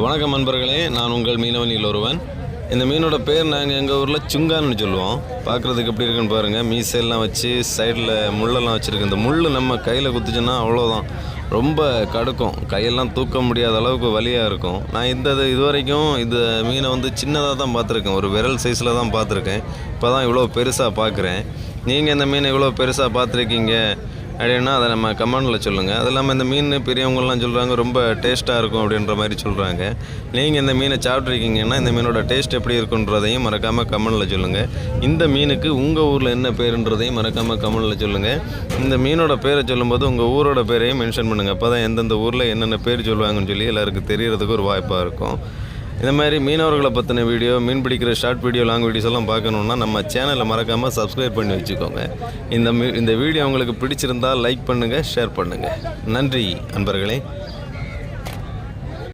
வணக்கம் நண்பர்களே, நான் உங்கள் மீனவனில் ஒருவன். இந்த மீனோட பேர் நாங்கள் எங்கள் ஊரில் சுங்கான்னு சொல்லுவோம். பார்க்குறதுக்கு எப்படி இருக்குன்னு பாருங்கள். மீசெல்லாம் வச்சு சைடில் முள்ளெல்லாம் வச்சுருக்கு. இந்த முள் நம்ம கையில் குத்துச்சுன்னா அவ்வளோதான், ரொம்ப கடுக்கும். கையெல்லாம் தூக்க முடியாத அளவுக்கு வலியாக இருக்கும். நான் இது வரைக்கும் இந்த மீனை சின்னதாக தான் பார்த்துருக்கேன். ஒரு விரல் சைஸில் தான் பார்த்துருக்கேன். இப்போ தான் இவ்வளோ பெருசாக பார்க்குறேன். நீங்கள் இந்த மீனை இவ்வளோ பெருசாக பார்த்துருக்கீங்க அப்படின்னா அதை நம்ம கமெண்டில் சொல்லுங்கள். அது இல்லாமல் இந்த மீன் பெரியவங்கள்லாம் சொல்கிறாங்க ரொம்ப டேஸ்ட்டாக இருக்கும் அப்படின்ற மாதிரி சொல்கிறாங்க. நீங்கள் இந்த மீனை சாப்பிட்ருக்கீங்கன்னா இந்த மீனோட டேஸ்ட் எப்படி இருக்குன்றதையும் மறக்காமல் கமெண்டில் சொல்லுங்கள். இந்த மீனுக்கு உங்கள் ஊரில் என்ன பேருன்றதையும் மறக்காமல் கமெண்டில் சொல்லுங்கள். இந்த மீனோட பேரை சொல்லும்போது உங்கள் ஊரோட பேரையும் மென்ஷன் பண்ணுங்கள். அப்போ தான் எந்தெந்த ஊரில் என்னென்ன பேர் சொல்லுவாங்கன்னு சொல்லி எல்லாருக்கும் தெரியறதுக்கு ஒரு வாய்ப்பாக இருக்கும். இந்த மாதிரி மீனவர்களை பற்றின வீடியோ, மீன் பிடிக்கிற ஷார்ட் வீடியோ, லாங் வீடியோஸ் எல்லாம் பார்க்கணுன்னா நம்ம சேனலை மறக்காமல் சப்ஸ்கிரைப் பண்ணி வச்சுக்கோங்க. இந்த வீடியோ உங்களுக்கு பிடிச்சிருந்தால் லைக் பண்ணுங்கள், ஷேர் பண்ணுங்கள். நன்றி நண்பர்களே.